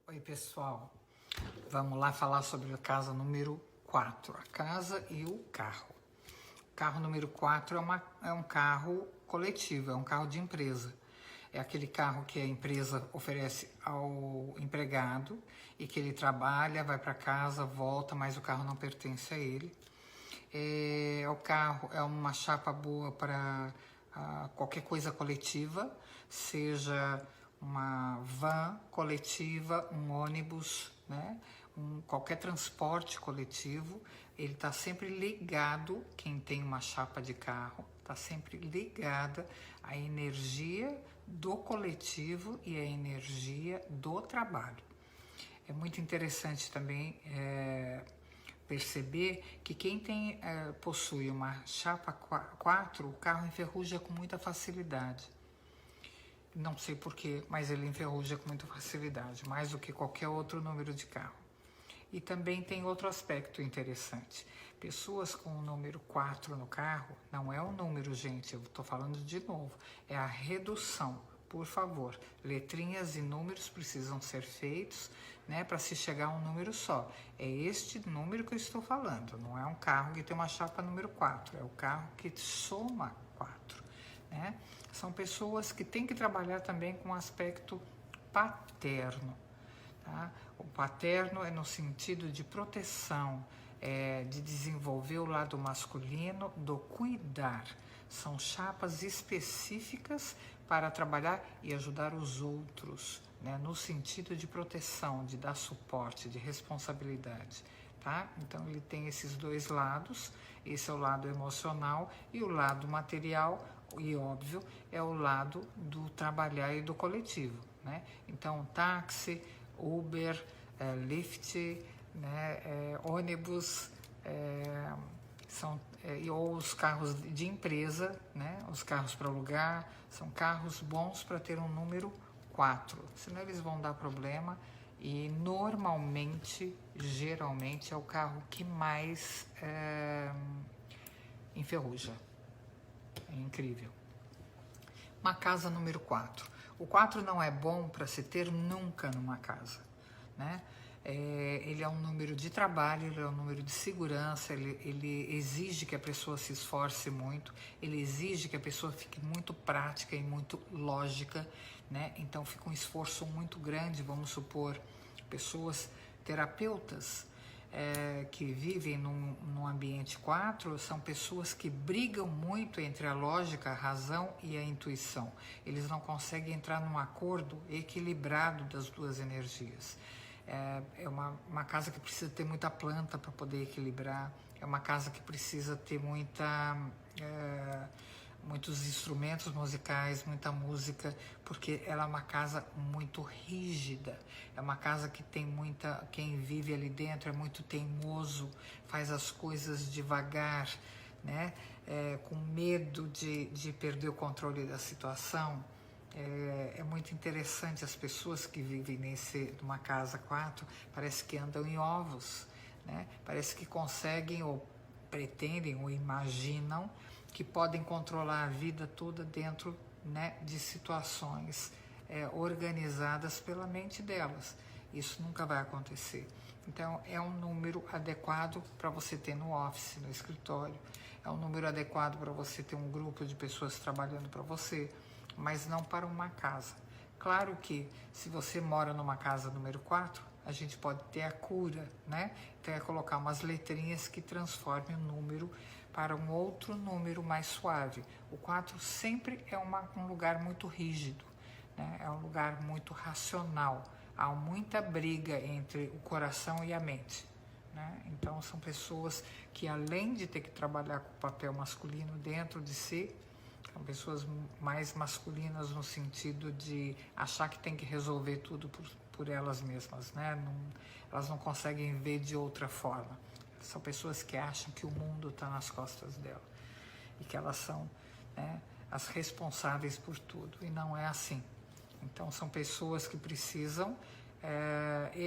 Oi pessoal, vamos lá falar sobre a casa número 4, a casa e o carro. O carro número 4 é um carro coletivo, é um carro de empresa. É aquele carro que a empresa oferece ao empregado e que ele trabalha, vai para casa, volta, mas o carro não pertence a ele. O carro é uma chapa boa para qualquer coisa coletiva, seja uma van coletiva, um ônibus, né? Qualquer transporte coletivo, ele está sempre ligado, quem tem uma chapa de carro, está sempre ligada à energia do coletivo e à energia do trabalho. É muito interessante também perceber que quem possui uma chapa 4, o carro enferruja com muita facilidade. Não sei porquê, mas ele enferruja com muita facilidade, mais do que qualquer outro número de carro. E também tem outro aspecto interessante. Pessoas com o número 4 no carro, não é o número, gente, eu estou falando de novo, é a redução. Por favor, letrinhas e números precisam ser feitos, né, para se chegar a um número só. É este número que eu estou falando, não é um carro que tem uma chapa número 4, é o carro que soma 4, né? São pessoas que têm que trabalhar também com o aspecto paterno. Tá? O paterno é no sentido de proteção, de desenvolver o lado masculino, do cuidar. São chapas específicas para trabalhar e ajudar os outros, né? No sentido de proteção, de dar suporte, de responsabilidade. Tá? Então ele tem esses dois lados, esse é o lado emocional e o lado material, e óbvio, é o lado do trabalhar e do coletivo, né? Então táxi, Uber, Lyft, né, ônibus, ou os carros de empresa, né, os carros para alugar, são carros bons para ter um número 4, senão eles vão dar problema e normalmente, geralmente, é o carro que mais enferruja. É incrível. Uma casa número 4. O 4 não é bom para se ter nunca numa casa, né? Ele é um número de trabalho, ele é um número de segurança, ele exige que a pessoa se esforce muito, ele exige que a pessoa fique muito prática e muito lógica, né? Então fica um esforço muito grande, vamos supor, pessoas terapeutas que vivem num ambiente 4 são pessoas que brigam muito entre a lógica, a razão e a intuição. Eles não conseguem entrar num acordo equilibrado das duas energias. É uma casa que precisa ter muita planta para poder equilibrar, é uma casa que precisa ter muitos instrumentos musicais, muita música, porque ela é uma casa muito rígida, é uma casa que tem quem vive ali dentro é muito teimoso, faz as coisas devagar, né? Com medo de perder o controle da situação. É muito interessante, as pessoas que vivem numa casa 4, parece que andam em ovos, né? Parece que conseguem ou pretendem ou imaginam que podem controlar a vida toda dentro, né, de situações organizadas pela mente delas. Isso nunca vai acontecer. Então, é um número adequado para você ter no office, no escritório. É um número adequado para você ter um grupo de pessoas trabalhando para você, mas não para uma casa. Claro que, se você mora numa casa número 4, a gente pode ter a cura, né? Então, é colocar umas letrinhas que transformem o número para um outro número mais suave. O 4 sempre é um lugar muito rígido, né? É um lugar muito racional. Há muita briga entre o coração e a mente, né? Então, são pessoas que, além de ter que trabalhar com o papel masculino dentro de si, são pessoas mais masculinas no sentido de achar que tem que resolver tudo por elas mesmas, né? Elas não conseguem ver de outra forma. São pessoas que acham que o mundo está nas costas dela e que elas são, né, as responsáveis por tudo, e não é assim. Então são pessoas que precisam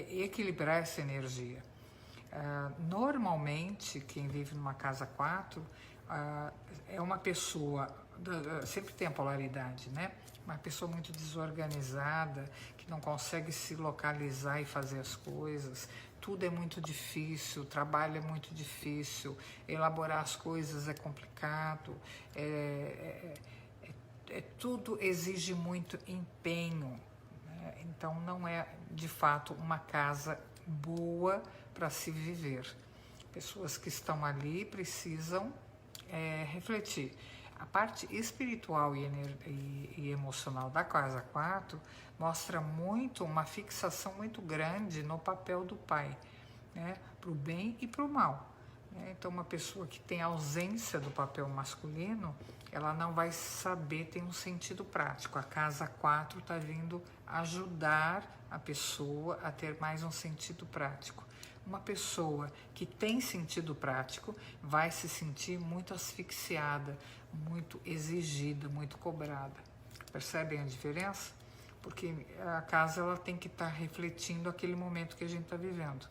equilibrar essa energia. Normalmente, quem vive numa casa 4, é uma pessoa, sempre tem a polaridade, né? Uma pessoa muito desorganizada, que não consegue se localizar e fazer as coisas. Tudo é muito difícil, o trabalho é muito difícil, elaborar as coisas é complicado, tudo exige muito empenho, né? Então não é de fato uma casa boa para se viver. Pessoas que estão ali precisam refletir. A parte espiritual e emocional da casa 4 mostra muito uma fixação muito grande no papel do pai, né? Para o bem e para o mal, né? Então uma pessoa que tem ausência do papel masculino, ela não vai saber ter um sentido prático. A casa 4 está vindo ajudar a pessoa a ter mais um sentido prático. Uma pessoa que tem sentido prático vai se sentir muito asfixiada, muito exigida, muito cobrada. Percebem a diferença? Porque a casa ela tem que estar refletindo aquele momento que a gente está vivendo,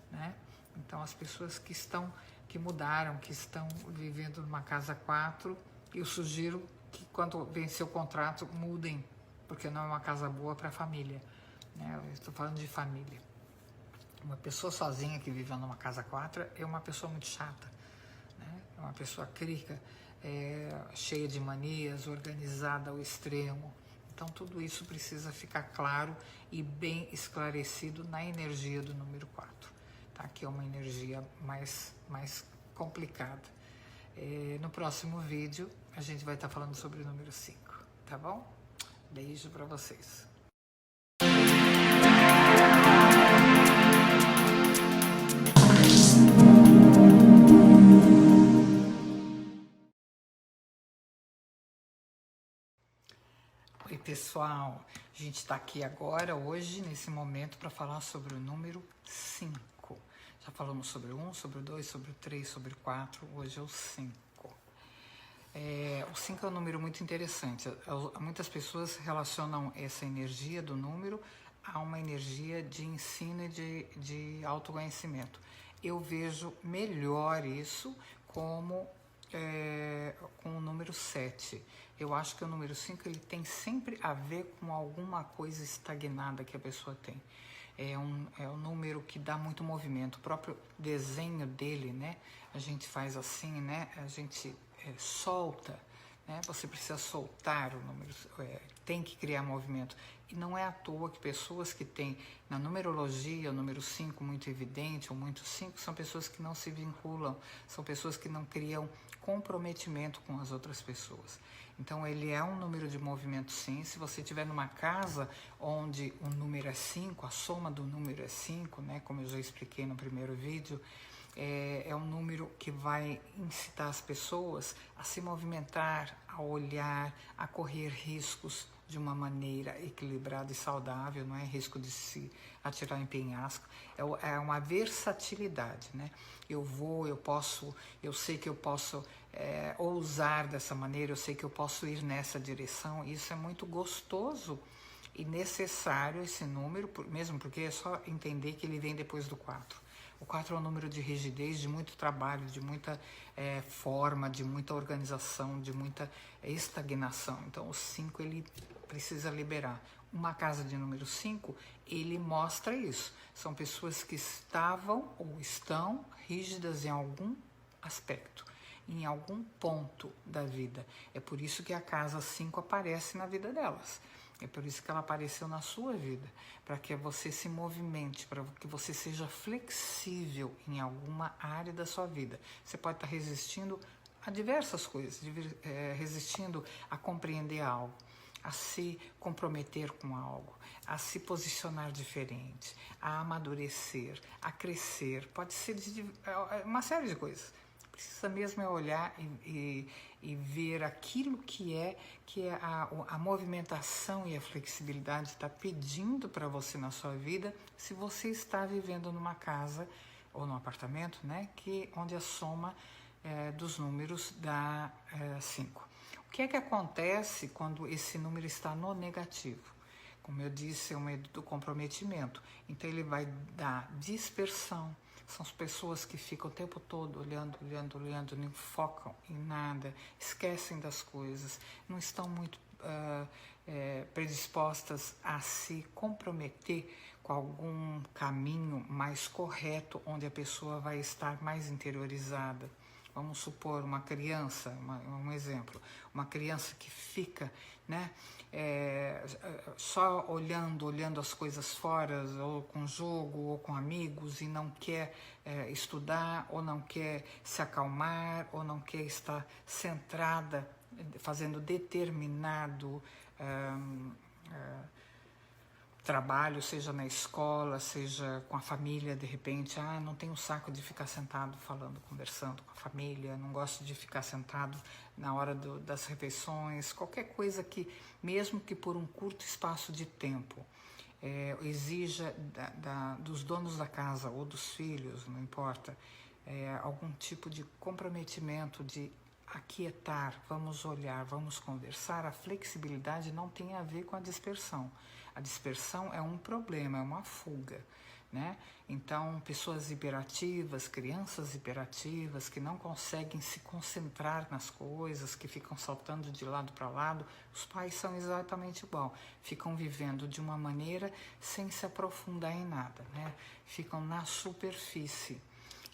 né? Então as pessoas que mudaram, que estão vivendo numa casa 4, eu sugiro que quando vencer o contrato mudem, porque não é uma casa boa para a família, né? Eu estou falando de família. Uma pessoa sozinha que vive numa casa 4 é uma pessoa muito chata, né? É uma pessoa crica, cheia de manias, organizada ao extremo. Então tudo isso precisa ficar claro e bem esclarecido na energia do número 4, tá? Que é uma energia mais complicada. No próximo vídeo a gente vai estar falando sobre o número 5, tá bom? Beijo para vocês. Oi pessoal, a gente está aqui agora, hoje, nesse momento, para falar sobre o número 5. Já falamos sobre o 1, sobre o 2, sobre o 3, sobre o 4, hoje é o 5. O 5 é um número muito interessante. Muitas pessoas relacionam essa energia do número a uma energia de ensino e de autoconhecimento. Eu vejo melhor isso como com o número 7. Eu acho que o número 5 ele tem sempre a ver com alguma coisa estagnada que a pessoa tem. É um número que dá muito movimento. O próprio desenho dele, né? A gente faz assim, né? A gente solta, né? Você precisa soltar o número, tem que criar movimento. E não é à toa que pessoas que têm na numerologia o número 5 muito evidente, ou muito 5, são pessoas que não se vinculam, são pessoas que não criam comprometimento com as outras pessoas. Então ele é um número de movimento sim. Se você estiver numa casa onde o número é 5, a soma do número é 5, né, como eu já expliquei no primeiro vídeo, é um número que vai incitar as pessoas a se movimentar, a olhar, a correr riscos de uma maneira equilibrada e saudável, não é risco de se atirar em penhasco, é uma versatilidade, né? Eu sei que eu posso ousar dessa maneira, eu sei que eu posso ir nessa direção. Isso é muito gostoso e necessário, esse número, mesmo porque é só entender que ele vem depois do 4. O 4 é um número de rigidez, de muito trabalho, de muita forma, de muita organização, de muita estagnação. Então o 5 ele precisa liberar. Uma casa de número 5, ele mostra isso. São pessoas que estavam ou estão rígidas em algum aspecto, em algum ponto da vida. É por isso que a casa 5 aparece na vida delas. É por isso que ela apareceu na sua vida, para que você se movimente, para que você seja flexível em alguma área da sua vida. Você pode estar resistindo a diversas coisas, resistindo a compreender algo, a se comprometer com algo, a se posicionar diferente, a amadurecer, a crescer. Pode ser uma série de coisas. Precisa mesmo olhar e ver aquilo que a movimentação e a flexibilidade está pedindo para você na sua vida, se você está vivendo numa casa ou num apartamento, né, onde a soma dos números dá 5. O que é que acontece quando esse número está no negativo? Como eu disse, é um medo do comprometimento. Então ele vai dar dispersão, São as pessoas que ficam o tempo todo olhando, olhando, olhando, não focam em nada, esquecem das coisas, não estão muito predispostas a se comprometer com algum caminho mais correto, onde a pessoa vai estar mais interiorizada. Vamos supor uma criança, um exemplo, uma criança que fica, né, só olhando as coisas fora, ou com jogo, ou com amigos, e não quer estudar, ou não quer se acalmar, ou não quer estar centrada, fazendo determinado trabalho, seja na escola, seja com a família, de repente, não tenho saco de ficar sentado falando, conversando com a família, não gosto de ficar sentado na hora das refeições, qualquer coisa que, mesmo que por um curto espaço de tempo, exija dos donos da casa ou dos filhos, não importa, algum tipo de comprometimento, de aquietar, vamos olhar, vamos conversar. A flexibilidade não tem a ver com a dispersão. A dispersão é um problema, é uma fuga, né? Então, pessoas hiperativas, crianças hiperativas, que não conseguem se concentrar nas coisas, que ficam saltando de lado para lado, os pais são exatamente igual. Ficam vivendo de uma maneira sem se aprofundar em nada, né? Ficam na superfície.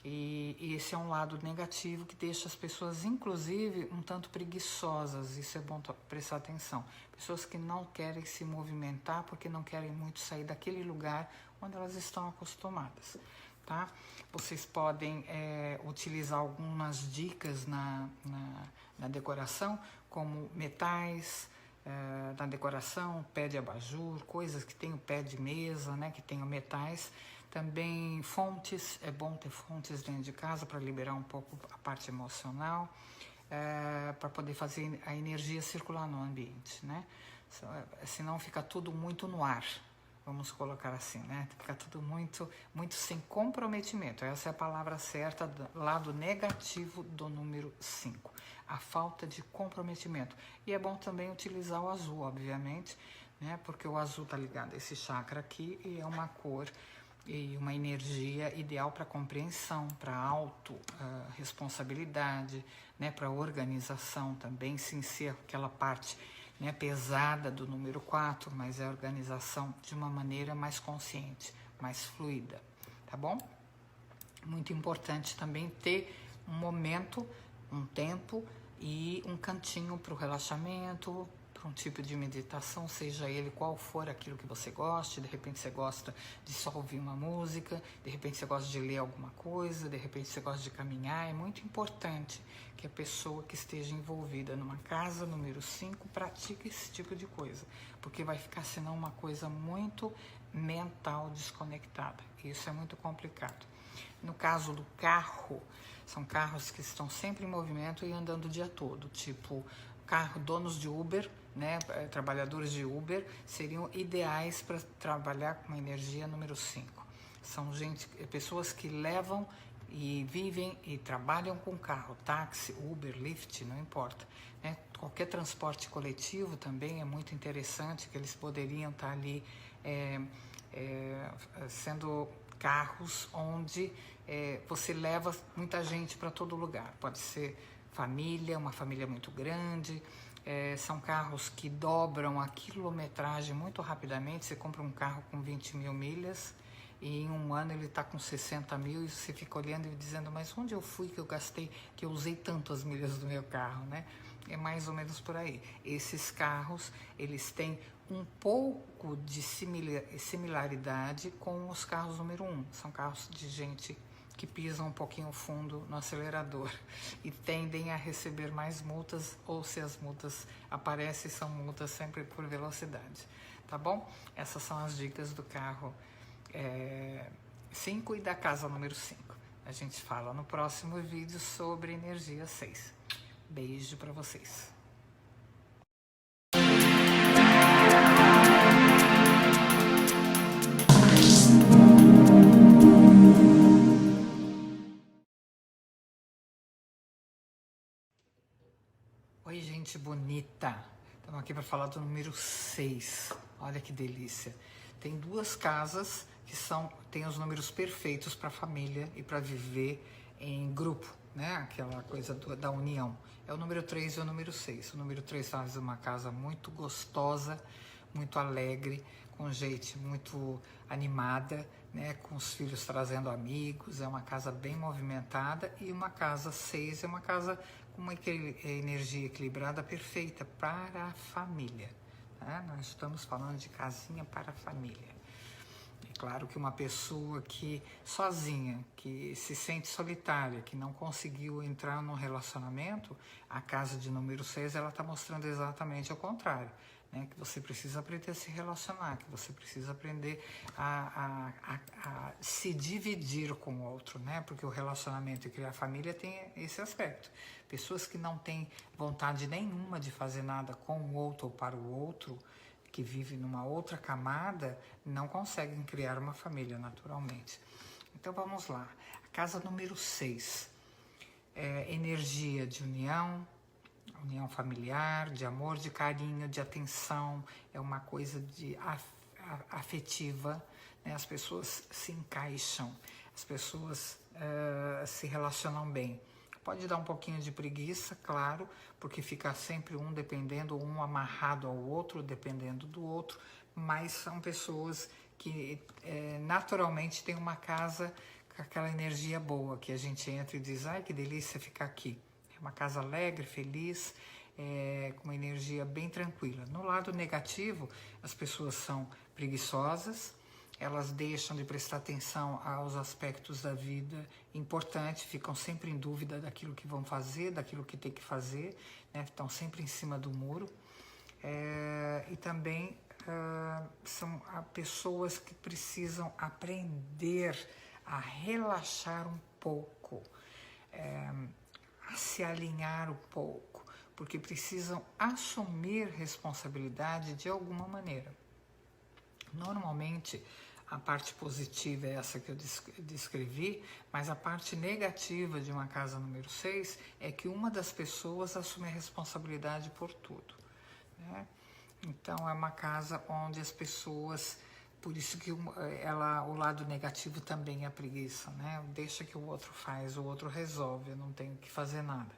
E esse é um lado negativo que deixa as pessoas, inclusive, um tanto preguiçosas. Isso é bom prestar atenção. Pessoas que não querem se movimentar porque não querem muito sair daquele lugar onde elas estão acostumadas, tá? Vocês podem utilizar algumas dicas na decoração, como metais, na decoração, pé de abajur, coisas que tem o pé de mesa, né, que tenham metais. Também fontes, é bom ter fontes dentro de casa para liberar um pouco a parte emocional, para poder fazer a energia circular no ambiente, né? Senão fica tudo muito no ar, vamos colocar assim, né? Fica tudo muito sem comprometimento. Essa é a palavra certa, lado negativo do número 5. A falta de comprometimento. E é bom também utilizar o azul, obviamente, né? Porque o azul está ligado a esse chakra aqui e é uma cor e uma energia ideal para compreensão, para auto-responsabilidade, né, para organização também, sem ser aquela parte, né, pesada do número 4, mas é a organização de uma maneira mais consciente, mais fluida, tá bom? Muito importante também ter um momento, um tempo e um cantinho para o relaxamento, um tipo de meditação, seja ele qual for aquilo que você goste. De repente você gosta de só ouvir uma música, de repente você gosta de ler alguma coisa, de repente você gosta de caminhar. É muito importante que a pessoa que esteja envolvida numa casa número 5 pratique esse tipo de coisa, porque vai ficar senão uma coisa muito mental desconectada. Isso é muito complicado. No caso do carro, são carros que estão sempre em movimento e andando o dia todo, tipo donos de Uber, né, trabalhadores de Uber, seriam ideais para trabalhar com a energia número 5. São pessoas que levam e vivem e trabalham com carro, táxi, Uber, Lyft, não importa, né? Qualquer transporte coletivo também é muito interessante, que eles poderiam estar ali sendo carros onde você leva muita gente para todo lugar. Pode ser família, uma família muito grande. São carros que dobram a quilometragem muito rapidamente. Você compra um carro com 20 mil milhas e em um ano ele está com 60 mil e você fica olhando e dizendo, mas onde eu fui que eu gastei, que eu usei tanto as milhas do meu carro, né? É mais ou menos por aí. Esses carros, eles têm um pouco de similaridade com os carros número 1. São carros de gente que pisam um pouquinho fundo no acelerador e tendem a receber mais multas, ou se as multas aparecem, são multas sempre por velocidade, tá bom? Essas são as dicas do carro 5 e da casa número 5. A gente fala no próximo vídeo sobre energia 6. Beijo para vocês. Oi, gente bonita. Estamos aqui para falar do número 6. Olha que delícia. Tem duas casas que tem os números perfeitos para a família e para viver em grupo, né? Aquela coisa da união. É o número 3 e o número 6. O número 3 faz uma casa muito gostosa, muito alegre, com gente muito animada, né? Com os filhos trazendo amigos. É uma casa bem movimentada. E uma casa 6 é uma casa com uma energia equilibrada perfeita para a família. Né? Nós estamos falando de casinha para a família. É claro que uma pessoa que sozinha, que se sente solitária, que não conseguiu entrar num relacionamento, a casa de número 6 ela está mostrando exatamente o contrário. Né? Que você precisa aprender a se relacionar, que você precisa aprender a se dividir com o outro, né? Porque o relacionamento e criar família tem esse aspecto. Pessoas que não têm vontade nenhuma de fazer nada com o outro ou para o outro, que vive numa outra camada, não conseguem criar uma família naturalmente. Então vamos lá. A casa número 6 é energia de união familiar, de amor, de carinho, de atenção, é uma coisa de afetiva, né? As pessoas se encaixam, as pessoas se relacionam bem. Pode dar um pouquinho de preguiça, claro, porque fica sempre um dependendo, um amarrado ao outro, dependendo do outro, mas são pessoas que naturalmente têm uma casa com aquela energia boa, que a gente entra e diz, ai que delícia ficar aqui. É uma casa alegre, feliz, com uma energia bem tranquila. No lado negativo, as pessoas são preguiçosas, elas deixam de prestar atenção aos aspectos da vida importantes, ficam sempre em dúvida daquilo que vão fazer, daquilo que tem que fazer, né? Estão sempre em cima do muro. E também são pessoas que precisam aprender a relaxar um pouco, a se alinhar um pouco, porque precisam assumir responsabilidade de alguma maneira. Normalmente, a parte positiva é essa que eu descrevi, mas a parte negativa de uma casa número 6 é que uma das pessoas assume a responsabilidade por tudo, né? Então, é uma casa onde as pessoas... Por isso que o lado negativo também é a preguiça, né? Deixa que o outro faz, o outro resolve, eu não tenho que fazer nada,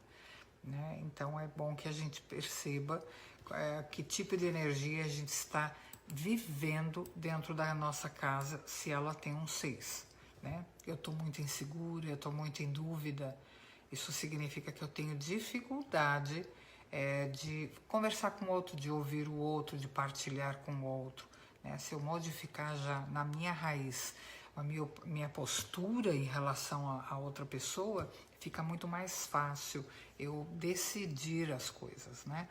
né? Então, é bom que a gente perceba que tipo de energia a gente está vivendo dentro da nossa casa, se ela tem um 6, né? Eu estou muito insegura, eu estou muito em dúvida, isso significa que eu tenho dificuldade de conversar com o outro, de ouvir o outro, de partilhar com o outro, né? Se eu modificar já na minha raiz a minha postura em relação a outra pessoa, fica muito mais fácil eu decidir as coisas, né?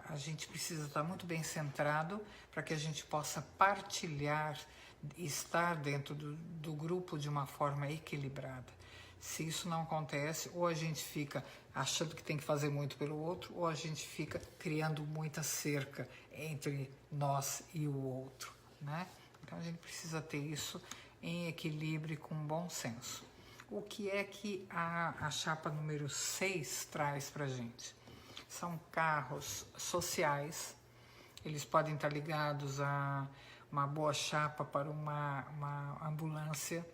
A gente precisa estar muito bem centrado para que a gente possa partilhar e estar dentro do grupo de uma forma equilibrada. Se isso não acontece, ou a gente fica achando que tem que fazer muito pelo outro, ou a gente fica criando muita cerca entre nós e o outro, né? Então a gente precisa ter isso em equilíbrio e com bom senso. O que é que a chapa número 6 traz para a gente? São carros sociais, eles podem estar ligados a uma boa chapa para uma ambulância,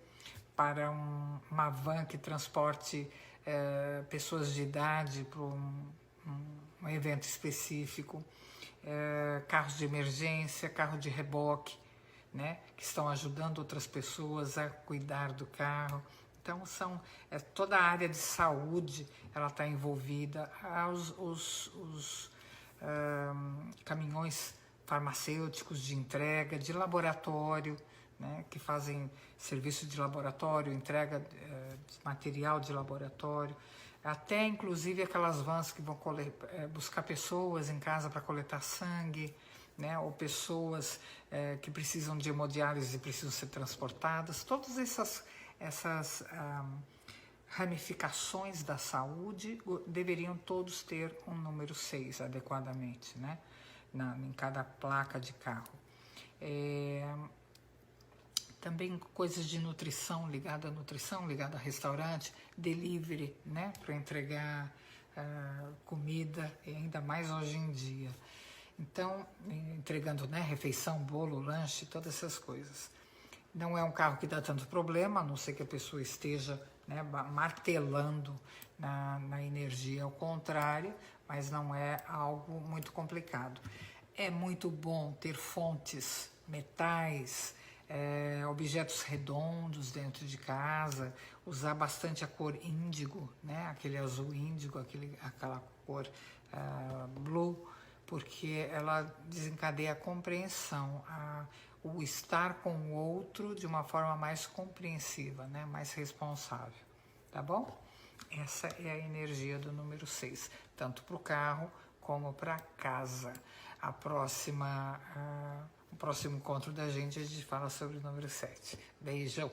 para uma van que transporte pessoas de idade para um evento específico, carros de emergência, carro de reboque, né, que estão ajudando outras pessoas a cuidar do carro. Então, toda a área de saúde, ela está envolvida, os caminhões farmacêuticos de entrega, de laboratório, né, que fazem serviço de laboratório, entrega de material de laboratório, até inclusive aquelas vans que vão buscar pessoas em casa para coletar sangue, né, ou pessoas que precisam de hemodiálise e precisam ser transportadas. Todas essas ramificações da saúde deveriam todos ter um número 6 adequadamente, né, em cada placa de carro. Também coisas de nutrição, ligada a restaurante, delivery, né, para entregar comida, e ainda mais hoje em dia. Então, entregando, né, refeição, bolo, lanche, todas essas coisas. Não é um carro que dá tanto problema, a não ser que a pessoa esteja, né, martelando na energia ao contrário, mas não é algo muito complicado. É muito bom ter fontes, metais, objetos redondos dentro de casa, usar bastante a cor índigo, né? Aquele azul índigo, aquela cor blue, porque ela desencadeia a compreensão, o estar com o outro de uma forma mais compreensiva, né? Mais responsável, tá bom? Essa é a energia do número 6, tanto para o carro como para casa. O próximo encontro da gente, a gente fala sobre o número 7. Beijão!